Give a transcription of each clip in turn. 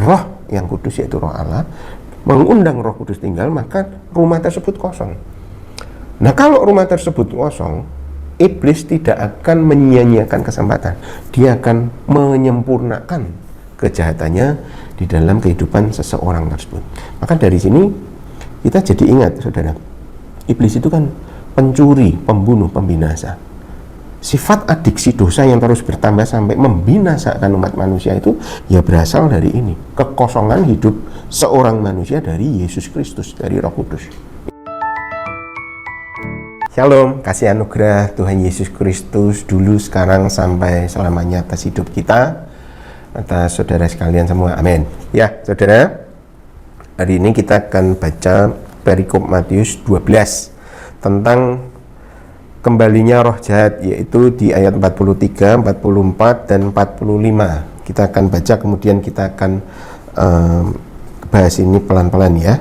Roh yang kudus, yaitu Roh Allah, mengundang Roh Kudus tinggal, maka rumah tersebut kosong. Nah, kalau rumah tersebut kosong, iblis tidak akan menyia-nyiakan kesempatan. Dia akan menyempurnakan kejahatannya di dalam kehidupan seseorang tersebut. Maka dari sini kita jadi ingat, saudara, iblis itu kan pencuri, pembunuh, pembinasa. Sifat adiksi dosa yang terus bertambah sampai membinasakan umat manusia itu ya berasal dari ini, kekosongan hidup seorang manusia dari Yesus Kristus, dari Roh Kudus. Shalom, kasih anugerah Tuhan Yesus Kristus dulu, sekarang, sampai selamanya atas hidup kita, atas saudara sekalian semua, amin. Ya, saudara, hari ini kita akan baca perikop Matius 12 tentang kembalinya roh jahat, yaitu di ayat 43, 44, dan 45. Kita akan baca, kemudian kita akan bahas ini pelan-pelan ya.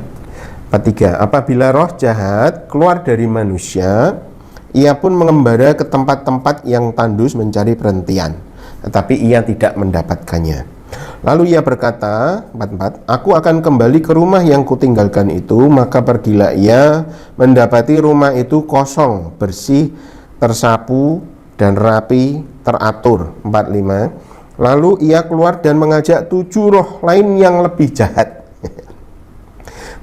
43. Apabila roh jahat keluar dari manusia, ia pun mengembara ke tempat-tempat yang tandus mencari perhentian, tetapi ia tidak mendapatkannya. Lalu ia berkata, 44, aku akan kembali ke rumah yang kutinggalkan itu. Maka pergilah ia, mendapati rumah itu kosong, bersih, tersapu, dan rapi, teratur. 45, lalu ia keluar dan mengajak 7 roh lain yang lebih jahat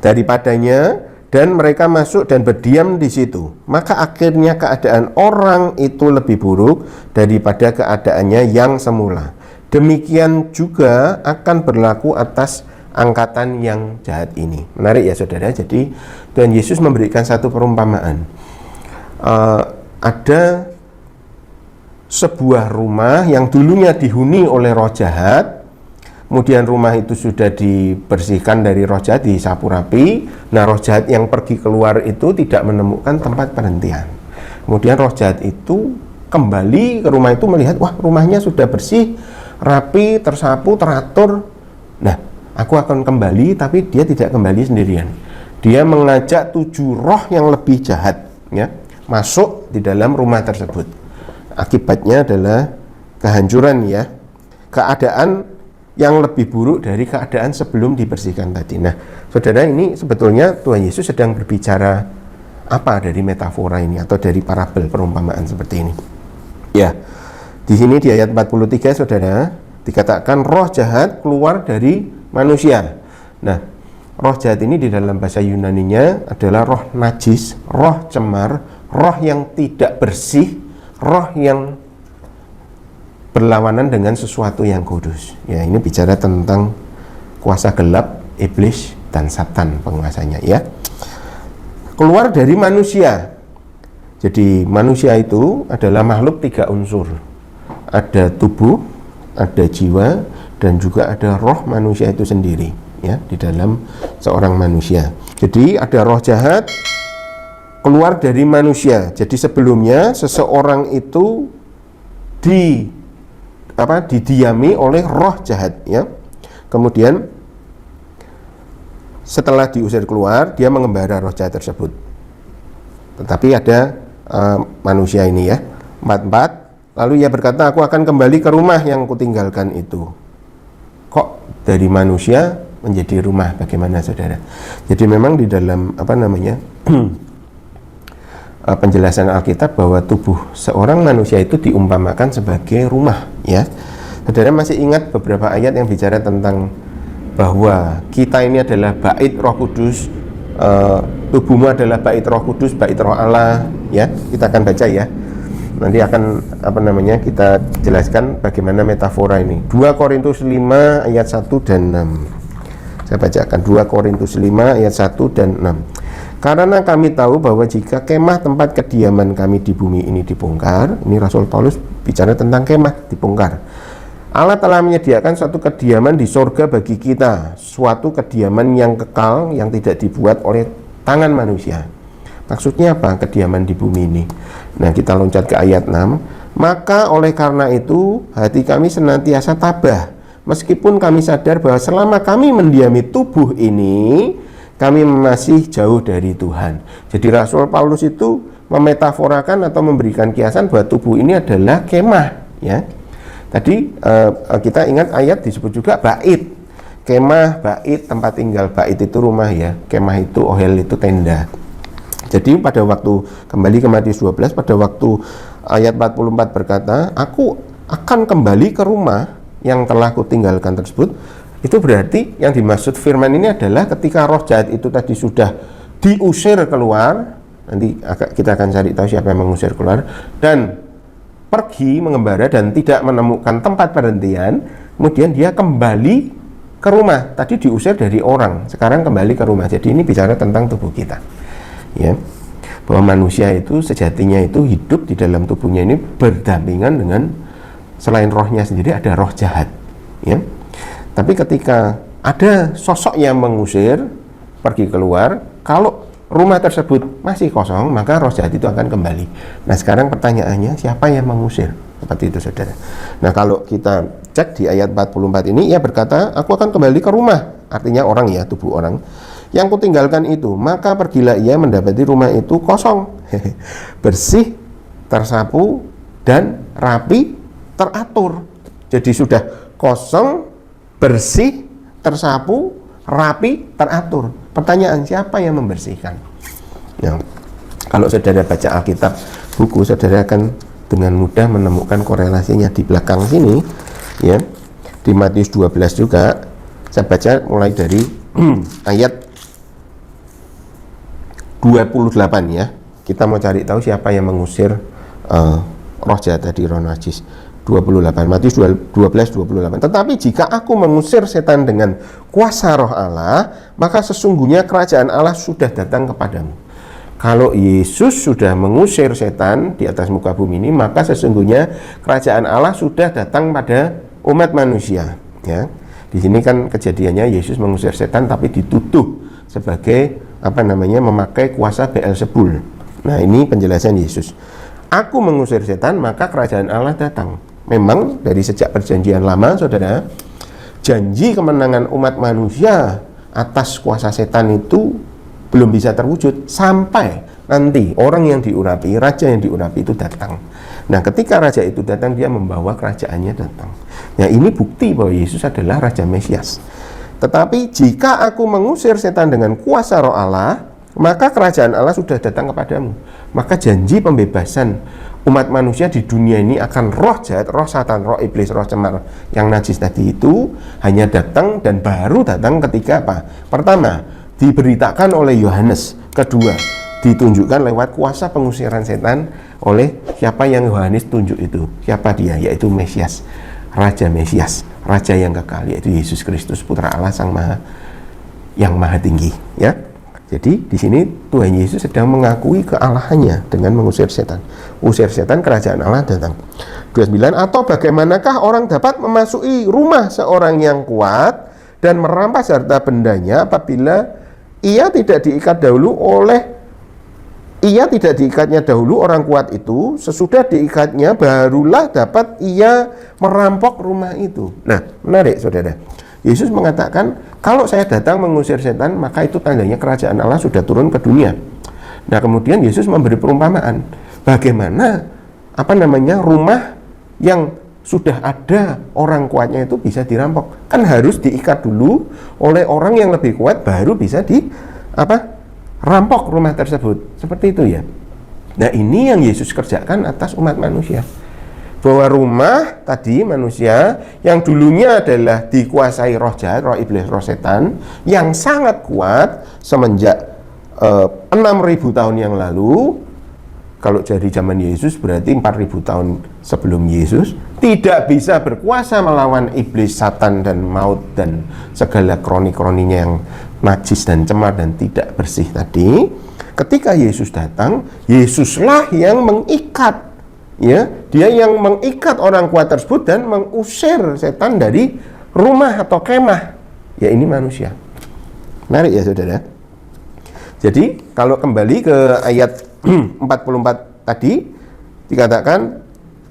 daripadanya, dan mereka masuk dan berdiam di situ. Maka akhirnya keadaan orang itu lebih buruk daripada keadaannya yang semula. Demikian juga akan berlaku atas angkatan yang jahat ini. Menarik ya saudara. Jadi Tuhan Yesus memberikan satu perumpamaan. Ada sebuah rumah yang dulunya dihuni oleh roh jahat. Kemudian rumah itu sudah dibersihkan dari roh jahat, disapu rapi. Nah, roh jahat yang pergi keluar itu tidak menemukan tempat perhentian. Kemudian roh jahat itu kembali ke rumah itu, melihat, wah, rumahnya sudah bersih, rapi, tersapu, teratur. Nah, aku akan kembali, tapi dia tidak kembali sendirian. Dia mengajak 7 roh yang lebih jahat ya, masuk di dalam rumah tersebut. Akibatnya adalah kehancuran ya, keadaan yang lebih buruk dari keadaan sebelum dibersihkan tadi. Nah, saudara, ini sebetulnya Tuhan Yesus sedang berbicara apa dari metafora ini atau dari parabel perumpamaan seperti ini. Ya, di sini di ayat 43 saudara dikatakan roh jahat keluar dari manusia. Nah, roh jahat ini di dalam bahasa Yunaninya adalah roh najis, roh cemar, roh yang tidak bersih, roh yang berlawanan dengan sesuatu yang kudus. Ya, ini bicara tentang kuasa gelap, iblis, dan Satan penguasanya ya. Keluar dari manusia. Jadi manusia itu adalah makhluk 3 unsur. Ada tubuh, ada jiwa, dan juga ada roh manusia itu sendiri ya, di dalam seorang manusia. Jadi ada roh jahat keluar dari manusia. Jadi sebelumnya seseorang itu didiami oleh roh jahat ya. Kemudian setelah diusir keluar, dia mengembara roh jahat tersebut. Tetapi ada manusia ini ya. 44, lalu ia berkata, aku akan kembali ke rumah yang kutinggalkan itu. Kok dari manusia menjadi rumah? Bagaimana saudara? Jadi memang di dalam penjelasan Alkitab bahwa tubuh seorang manusia itu diumpamakan sebagai rumah ya. Saudara masih ingat beberapa ayat yang bicara tentang bahwa kita ini adalah bait Roh Kudus, tubuhmu adalah bait Roh Kudus, bait Roh Allah ya. Kita akan baca ya. Nanti akan kita jelaskan bagaimana metafora ini. 2 Korintus 5 ayat 1 dan 6. Saya bacakan 2 Korintus 5 ayat 1 dan 6. Karena kami tahu bahwa jika kemah tempat kediaman kami di bumi ini dibongkar, ini Rasul Paulus bicara tentang kemah dibongkar, Allah telah menyediakan suatu kediaman di sorga bagi kita, suatu kediaman yang kekal yang tidak dibuat oleh tangan manusia. Maksudnya apa kediaman di bumi ini? Nah, kita loncat ke ayat 6. Maka oleh karena itu hati kami senantiasa tabah, meskipun kami sadar bahwa selama kami mendiami tubuh ini, kami masih jauh dari Tuhan. Jadi Rasul Paulus itu memetaforakan atau memberikan kiasan bahwa tubuh ini adalah kemah ya. Tadi kita ingat ayat disebut juga bait. Kemah, bait, tempat tinggal. Bait itu rumah ya, kemah itu, ohel itu tenda. Jadi pada waktu kembali ke Matius 12, pada waktu ayat 44 berkata, aku akan kembali ke rumah yang telah kutinggalkan tersebut. Itu berarti yang dimaksud firman ini adalah ketika roh jahat itu tadi sudah diusir keluar, nanti kita akan cari tahu siapa yang mengusir keluar, dan pergi mengembara dan tidak menemukan tempat perhentian, kemudian dia kembali ke rumah. Tadi diusir dari orang, sekarang kembali ke rumah. Jadi ini bicara tentang tubuh kita, ya, bahwa manusia itu sejatinya itu hidup di dalam tubuhnya ini berdampingan dengan, selain rohnya sendiri ada roh jahat, ya. Tapi ketika ada sosok yang mengusir, pergi keluar, kalau rumah tersebut masih kosong, maka roh jahat itu akan kembali. Nah, sekarang pertanyaannya, siapa yang mengusir? Seperti itu, saudara. Nah, kalau kita cek di ayat 44 ini, ia berkata, aku akan kembali ke rumah. Artinya orang ya, tubuh orang. Yang kutinggalkan itu, maka pergilah ia mendapati rumah itu kosong, bersih, tersapu, dan rapi, teratur. Jadi sudah kosong, bersih, tersapu, rapi, teratur. Pertanyaan, siapa yang membersihkan? Nah, kalau saudara baca Alkitab buku, saudara akan dengan mudah menemukan korelasinya di belakang sini, ya. Di Matius 12 juga, saya baca mulai dari ayat 28 ya. Kita mau cari tahu siapa yang mengusir roh jahat tadi, roh najis. 28, Matius 12:28. Tetapi jika aku mengusir setan dengan kuasa roh Allah, maka sesungguhnya kerajaan Allah sudah datang kepadamu. Kalau Yesus sudah mengusir setan di atas muka bumi ini, maka sesungguhnya kerajaan Allah sudah datang pada umat manusia, ya. Di sini kan kejadiannya Yesus mengusir setan tapi dituduh sebagai memakai kuasa Beelzebul. Nah, ini penjelasan Yesus. Aku mengusir setan, maka kerajaan Allah datang. Memang dari sejak perjanjian lama, saudara, janji kemenangan umat manusia atas kuasa setan itu belum bisa terwujud sampai nanti orang yang diurapi, raja yang diurapi itu datang. Nah, ketika raja itu datang, dia membawa kerajaannya datang. Nah, ini bukti bahwa Yesus adalah Raja Mesias. Tetapi jika aku mengusir setan dengan kuasa roh Allah, maka kerajaan Allah sudah datang kepadamu. Maka janji pembebasan umat manusia di dunia ini akan roh jahat, roh satan, roh iblis, roh cemar yang najis tadi itu hanya datang, dan baru datang ketika apa? Pertama, diberitakan oleh Yohanes. Kedua, ditunjukkan lewat kuasa pengusiran setan oleh siapa yang Yohanes tunjuk itu. Siapa dia? Yaitu Mesias, Raja Mesias, Raja yang kekal, yaitu Yesus Kristus, Putra Allah yang maha tinggi, ya. Jadi di sini Tuhan Yesus sedang mengakui kealahannya dengan mengusir setan. Usir setan, kerajaan Allah datang. 29, atau bagaimanakah orang dapat memasuki rumah seorang yang kuat dan merampas harta bendanya apabila ia tidak diikatnya dahulu orang kuat itu, sesudah diikatnya barulah dapat ia merampok rumah itu. Nah, menarik, saudara. Yesus mengatakan, kalau saya datang mengusir setan, maka itu tandanya kerajaan Allah sudah turun ke dunia. Nah, kemudian Yesus memberi perumpamaan bagaimana rumah yang sudah ada orang kuatnya itu bisa dirampok. Kan harus diikat dulu oleh orang yang lebih kuat, baru bisa rampok rumah tersebut. Seperti itu ya. Nah, ini yang Yesus kerjakan atas umat manusia. Bahwa rumah tadi manusia yang dulunya adalah dikuasai roh jahat, roh iblis, roh setan yang sangat kuat semenjak 6.000 tahun yang lalu. Kalau dari zaman Yesus berarti 4.000 tahun sebelum Yesus, tidak bisa berkuasa melawan iblis, satan, dan maut dan segala kroni-kroninya yang najis dan cemar dan tidak bersih tadi. Ketika Yesus datang, Yesuslah yang mengikat, ya, dia yang mengikat orang kuat tersebut dan mengusir setan dari rumah atau kemah. Ya, ini manusia. Menarik ya, saudara. Jadi kalau kembali ke ayat 44 tadi, dikatakan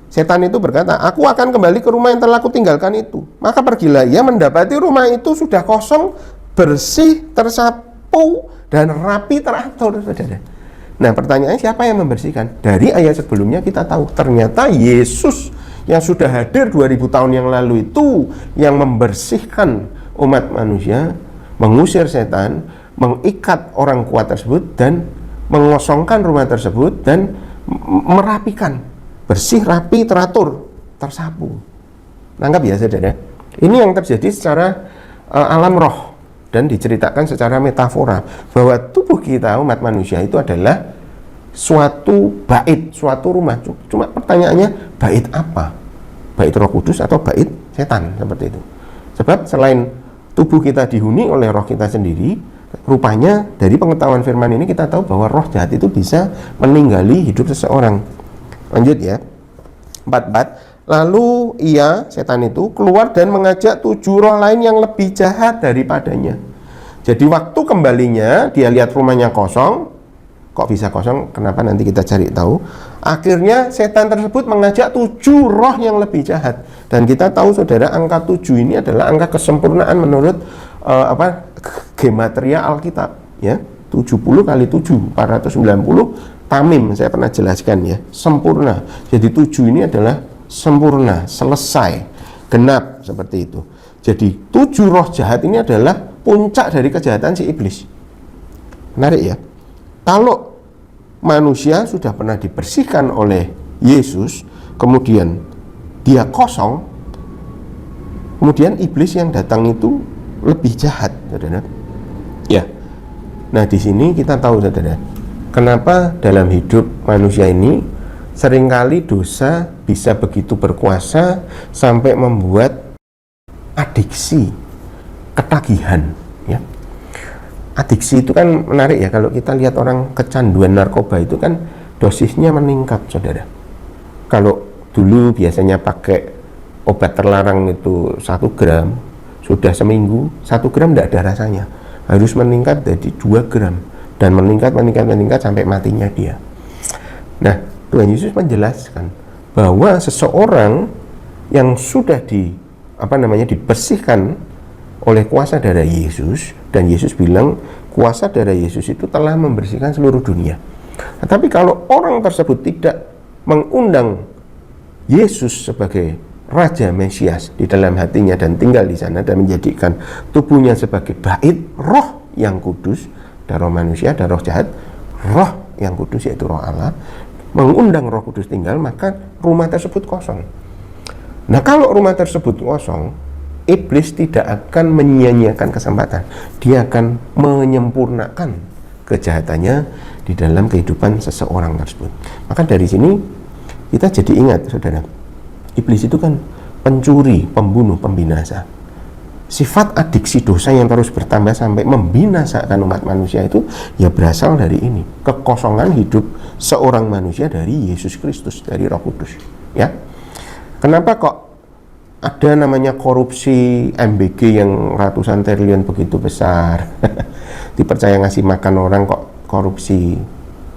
setan itu berkata, aku akan kembali ke rumah yang telah kutinggalkan itu. Maka pergilah ia mendapati rumah itu sudah kosong, bersih, tersapu, dan rapi, teratur, saudara. Nah, pertanyaannya, siapa yang membersihkan? Dari ayat sebelumnya kita tahu ternyata Yesus yang sudah hadir 2000 tahun yang lalu itu yang membersihkan umat manusia, mengusir setan, mengikat orang kuat tersebut, dan mengosongkan rumah tersebut, dan merapikan, bersih, rapi, teratur, tersapu. Nangkap ya saudara? Ini yang terjadi secara alam roh, dan diceritakan secara metafora bahwa tubuh kita umat manusia itu adalah suatu bait, suatu rumah. Cuma pertanyaannya, bait apa? Bait Roh Kudus atau bait setan, seperti itu. Sebab selain tubuh kita dihuni oleh roh kita sendiri, rupanya dari pengetahuan firman ini kita tahu bahwa roh jahat itu bisa meninggali hidup seseorang. Lanjut ya. 44. Lalu ia, setan itu, keluar dan mengajak 7 roh lain yang lebih jahat daripadanya. Jadi waktu kembalinya, dia lihat rumahnya kosong. Kok bisa kosong? Kenapa? Nanti kita cari tahu. Akhirnya setan tersebut mengajak 7 roh yang lebih jahat. Dan kita tahu saudara, angka 7 ini adalah angka kesempurnaan menurut gematria Alkitab. Ya, 70 kali 7, 490. Tamim, saya pernah jelaskan ya, sempurna. Jadi 7 ini adalah sempurna, selesai, genap, seperti itu. Jadi 7 roh jahat ini adalah puncak dari kejahatan si iblis. Menarik ya. Kalau manusia sudah pernah dibersihkan oleh Yesus, kemudian dia kosong, kemudian iblis yang datang itu lebih jahat, saudara. Ya. Nah, di sini kita tahu, saudara, kenapa dalam hidup manusia ini seringkali dosa bisa begitu berkuasa sampai membuat adiksi, ketagihan, ya. Adiksi itu kan menarik ya, kalau kita lihat orang kecanduan narkoba itu kan dosisnya meningkat, saudara. Kalau dulu biasanya pakai obat terlarang itu 1 gram, sudah seminggu 1 gram tidak ada rasanya, harus meningkat jadi 2 gram, dan meningkat sampai matinya dia. Nah, Tuhan Yesus menjelaskan bahwa seseorang yang sudah dibersihkan oleh kuasa darah Yesus, dan Yesus bilang kuasa darah Yesus itu telah membersihkan seluruh dunia. Tetapi kalau orang tersebut tidak mengundang Yesus sebagai Raja Mesias di dalam hatinya dan tinggal di sana dan menjadikan tubuhnya sebagai bait roh yang kudus, ada roh manusia, ada roh jahat, roh yang kudus yaitu roh Allah, mengundang Roh Kudus tinggal, maka rumah tersebut kosong. Nah, kalau rumah tersebut kosong, iblis tidak akan menyia-nyiakan kesempatan. Dia akan menyempurnakan kejahatannya di dalam kehidupan seseorang tersebut. Maka dari sini kita jadi ingat, saudara, iblis itu kan pencuri, pembunuh, pembinasa. Sifat adiksi dosa yang terus bertambah sampai membinasakan umat manusia itu ya berasal dari ini, kekosongan hidup seorang manusia dari Yesus Kristus, dari Roh Kudus. Ya, kenapa kok ada namanya korupsi MBG yang ratusan triliun begitu besar? Dipercaya ngasih makan orang kok korupsi,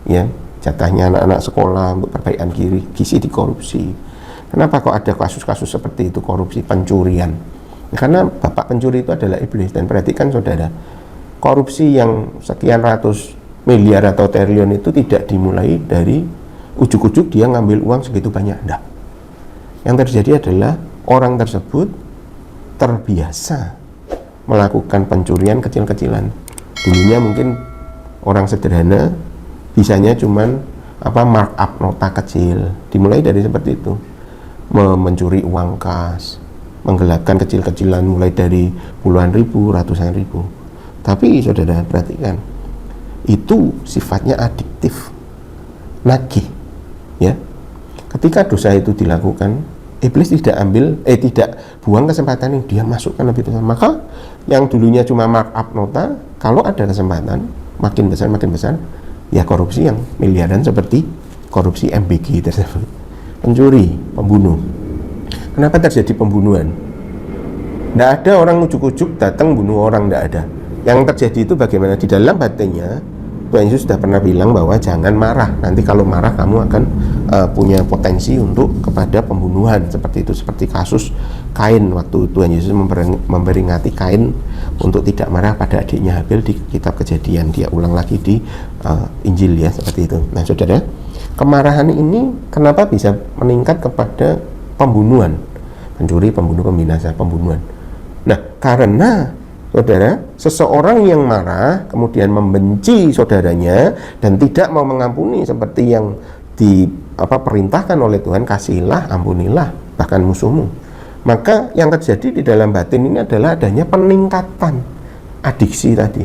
ya, jatahnya anak-anak sekolah untuk perbaikan gizi dikorupsi. Kenapa kok ada kasus-kasus seperti itu, korupsi, pencurian? Karena bapak pencuri itu adalah iblis. Dan perhatikan saudara, korupsi yang sekian ratus miliar atau triliun itu tidak dimulai dari ujuk-ujuk dia ngambil uang segitu banyak. Enggak. Yang terjadi adalah orang tersebut terbiasa melakukan pencurian kecil-kecilan. Dulunya mungkin orang sederhana, bisanya cuman markup nota kecil, dimulai dari seperti itu, mencuri uang kas, menggelapkan kecil-kecilan mulai dari puluhan ribu, ratusan ribu. Tapi saudara perhatikan, itu sifatnya adiktif, nagih, ya. Ketika dosa itu dilakukan, iblis tidak buang kesempatan yang dia masukkan lebih besar. Maka yang dulunya cuma markup nota, kalau ada kesempatan makin besar, ya korupsi yang miliaran seperti korupsi MBG tersebut, pencuri, pembunuh. Kenapa terjadi pembunuhan? Tidak ada orang ujuk-ujuk datang bunuh orang, tidak ada. Yang terjadi itu bagaimana? Di dalam batinnya, Tuhan Yesus sudah pernah bilang bahwa jangan marah. Nanti kalau marah kamu akan punya potensi untuk kepada pembunuhan. Seperti itu, seperti kasus Kain. Waktu Tuhan Yesus memperingati Kain untuk tidak marah pada adiknya Habil di kitab Kejadian. Dia ulang lagi di Injil, ya, seperti itu. Nah saudara, kemarahan ini kenapa bisa meningkat kepada pembunuhan, pencuri, pembunuh, pembinasa, pembunuhan. Nah, Karena saudara, seseorang yang marah kemudian membenci saudaranya dan tidak mau mengampuni seperti yang perintahkan oleh Tuhan, kasihilah, ampunilah bahkan musuhmu, maka yang terjadi di dalam batin ini adalah adanya peningkatan adiksi tadi,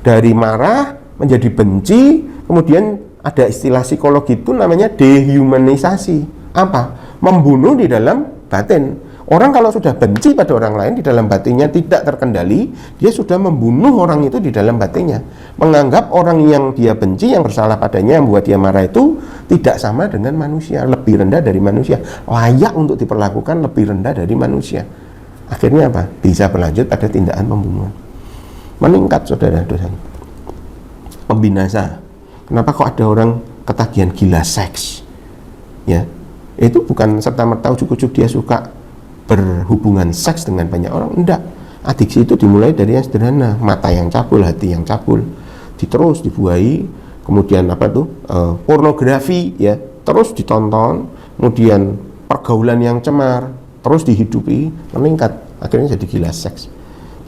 dari marah menjadi benci. Kemudian ada istilah psikologi itu namanya dehumanisasi. Apa? Membunuh di dalam batin. Orang kalau sudah benci pada orang lain, di dalam batinnya tidak terkendali, dia sudah membunuh orang itu di dalam batinnya. Menganggap orang yang dia benci, yang bersalah padanya, yang membuat dia marah itu tidak sama dengan manusia, lebih rendah dari manusia, layak untuk diperlakukan lebih rendah dari manusia. Akhirnya apa? Bisa berlanjut pada tindakan pembunuhan. Meningkat saudara dosanya. Pembinasa. Kenapa kok ada orang ketagihan gila seks? Ya, itu bukan serta-merta ujuk-ujuk dia suka berhubungan seks dengan banyak orang, enggak. Adiksi itu dimulai dari yang sederhana, mata yang cabul, hati yang cabul, terus dibuai, kemudian pornografi ya, terus ditonton, kemudian pergaulan yang cemar, terus dihidupi, meningkat, akhirnya jadi gila seks,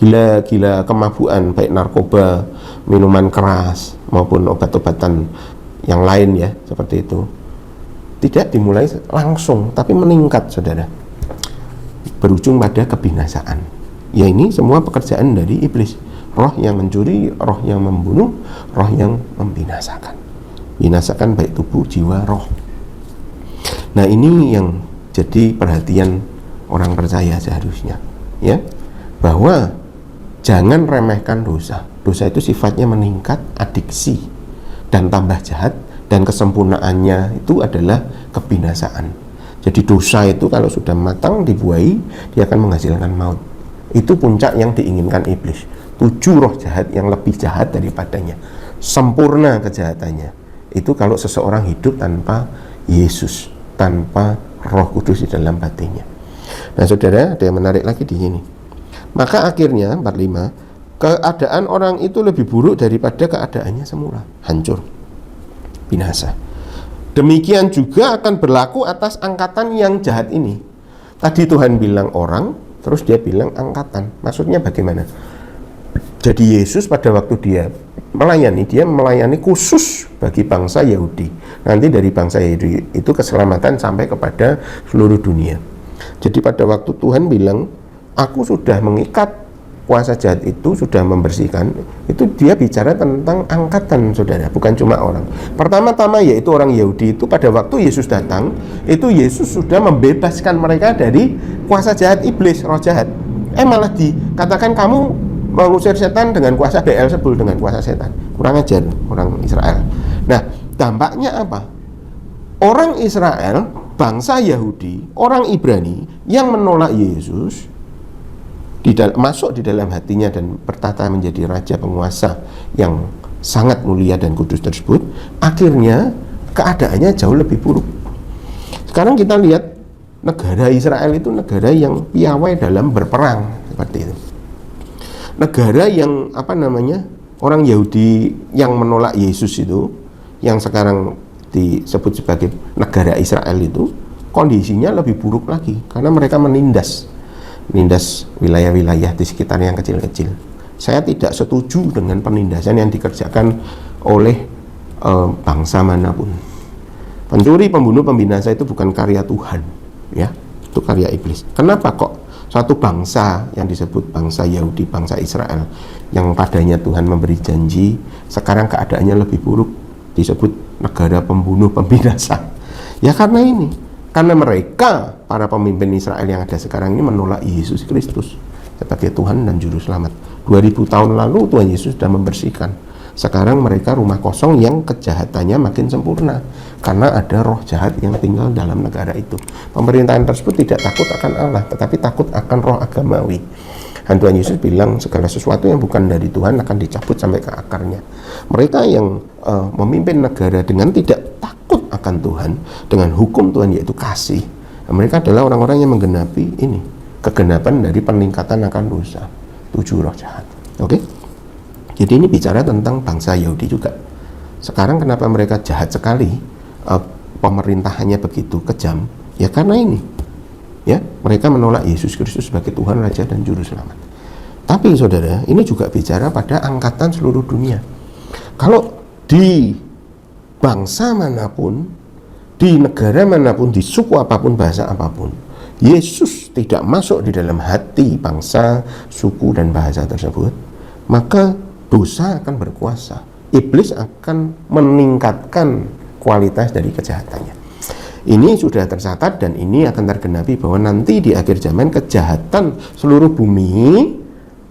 gila kemabuan, baik narkoba, minuman keras maupun obat-obatan yang lain ya, seperti itu. Tidak dimulai langsung, tapi meningkat saudara, berujung pada kebinasaan. Ya, ini semua pekerjaan dari iblis. Roh yang mencuri, roh yang membunuh, roh yang membinasakan. Binasakan baik tubuh, jiwa, roh. Nah, ini yang jadi perhatian orang percaya seharusnya, ya, bahwa jangan remehkan dosa. Dosa itu sifatnya meningkat, adiksi, dan tambah jahat, dan kesempurnaannya itu adalah kebinasaan. Jadi dosa itu kalau sudah matang dibuai, dia akan menghasilkan maut. Itu puncak yang diinginkan iblis. 7 roh jahat yang lebih jahat daripadanya, sempurna kejahatannya. Itu kalau seseorang hidup tanpa Yesus, tanpa Roh Kudus di dalam batinnya. Nah saudara, ada yang menarik lagi di sini. Maka akhirnya 45, keadaan orang itu lebih buruk daripada keadaannya semula, hancur, binasa. Demikian juga akan berlaku atas angkatan yang jahat ini. Tadi Tuhan bilang orang, terus dia bilang angkatan. Maksudnya bagaimana? Jadi Yesus pada waktu dia melayani khusus bagi bangsa Yahudi. Nanti dari bangsa Yahudi itu keselamatan sampai kepada seluruh dunia. Jadi pada waktu Tuhan bilang, aku sudah mengikat kuasa jahat itu, sudah membersihkan, itu dia bicara tentang angkatan saudara, bukan cuma orang. Pertama-tama yaitu orang Yahudi itu pada waktu Yesus datang, itu Yesus sudah membebaskan mereka dari kuasa jahat iblis, roh jahat. Malah dikatakan kamu mengusir setan dengan kuasa Beelzebul, dengan kuasa setan. Kurang ajar orang Israel. Nah, dampaknya apa? Orang Israel, bangsa Yahudi, orang Ibrani yang menolak Yesus, masuk di dalam hatinya dan bertata menjadi raja penguasa yang sangat mulia dan kudus tersebut, akhirnya keadaannya jauh lebih buruk. Sekarang kita lihat negara Israel itu negara yang piawai dalam berperang, seperti itu. Negara yang orang Yahudi yang menolak Yesus itu, yang sekarang disebut sebagai negara Israel itu, kondisinya lebih buruk lagi karena mereka menindas wilayah-wilayah di sekitar yang kecil-kecil. Saya tidak setuju dengan penindasan yang dikerjakan oleh bangsa manapun. Pencuri, pembunuh, pembinasa itu bukan karya Tuhan, ya, itu karya iblis. Kenapa kok suatu bangsa yang disebut bangsa Yahudi, bangsa Israel, yang padanya Tuhan memberi janji, sekarang keadaannya lebih buruk, disebut negara pembunuh, pembinasa? Ya karena ini. Karena mereka, para pemimpin Israel yang ada sekarang ini menolak Yesus Kristus sebagai Tuhan dan Juru Selamat. 2000 tahun lalu Tuhan Yesus sudah membersihkan. Sekarang mereka rumah kosong yang kejahatannya makin sempurna. Karena ada roh jahat yang tinggal dalam negara itu. Pemerintahan tersebut tidak takut akan Allah, tetapi takut akan roh agamawi. Dan Tuhan Yesus bilang segala sesuatu yang bukan dari Tuhan akan dicabut sampai ke akarnya. Mereka yang memimpin negara dengan tidak takut akan Tuhan, dengan hukum Tuhan yaitu kasih, mereka adalah orang-orang yang menggenapi ini, kegenapan dari peningkatan akan dosa, 7 roh jahat. Oke? Jadi ini bicara tentang bangsa Yahudi juga. Sekarang kenapa mereka jahat sekali, pemerintahannya begitu kejam, ya karena ini, ya, mereka menolak Yesus Kristus sebagai Tuhan, Raja dan Juru Selamat. Tapi saudara, ini juga bicara pada angkatan seluruh dunia. Kalau di bangsa manapun, di negara manapun, di suku apapun, bahasa apapun, Yesus tidak masuk di dalam hati bangsa, suku, dan bahasa tersebut, maka dosa akan berkuasa. Iblis akan meningkatkan kualitas dari kejahatannya. Ini sudah tercatat dan ini akan tergenapi bahwa nanti di akhir zaman kejahatan seluruh bumi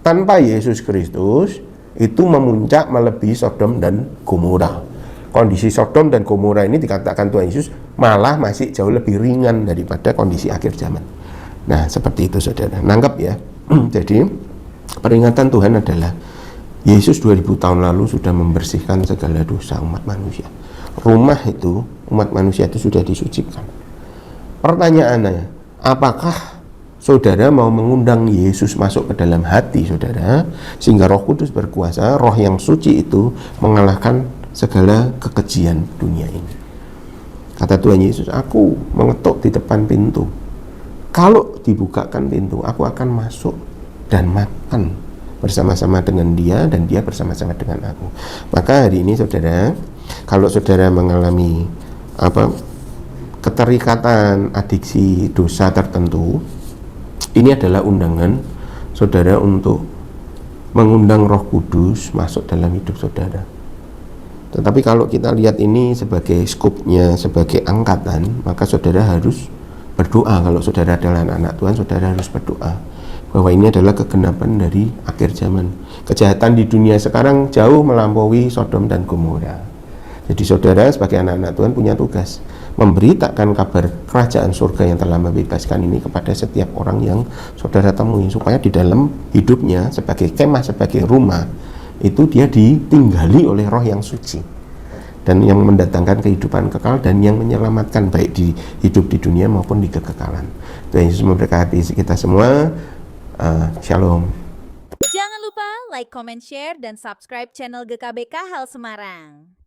tanpa Yesus Kristus itu memuncak melebihi Sodom dan Gomora. Kondisi Sodom dan Gomora ini dikatakan Tuhan Yesus malah masih jauh lebih ringan daripada kondisi akhir zaman. Nah, seperti itu saudara. Nangkep ya. Jadi peringatan Tuhan adalah Yesus 2000 tahun lalu sudah membersihkan segala dosa umat manusia. Rumah itu, umat manusia itu sudah disucikan. Pertanyaannya, apakah saudara mau mengundang Yesus masuk ke dalam hati saudara, sehingga Roh Kudus berkuasa, roh yang suci itu mengalahkan segala kekejian dunia ini. Kata Tuhan Yesus, aku mengetuk di depan pintu. Kalau dibukakan pintu, aku akan masuk dan makan bersama-sama dengan dia dan dia bersama-sama dengan aku. Maka hari ini saudara, kalau saudara mengalami keterikatan adiksi dosa tertentu, ini adalah undangan saudara untuk mengundang Roh Kudus masuk dalam hidup saudara. Tetapi kalau kita lihat ini sebagai skupnya, sebagai angkatan, maka saudara harus berdoa. Kalau saudara adalah anak Tuhan, saudara harus berdoa bahwa ini adalah kegenapan dari akhir zaman. Kejahatan di dunia sekarang jauh melampaui Sodom dan Gomora. Jadi saudara sebagai anak-anak Tuhan punya tugas memberitakan kabar kerajaan surga yang telah membebaskan ini kepada setiap orang yang saudara temui, supaya di dalam hidupnya sebagai kemah, sebagai rumah itu dia ditinggali oleh roh yang suci dan yang mendatangkan kehidupan kekal dan yang menyelamatkan baik di hidup di dunia maupun di kekekalan. Tuhan Yesus memberkati kita semua. Shalom. Jangan lupa like, comment, share, dan subscribe channel GKBK Hal Semarang.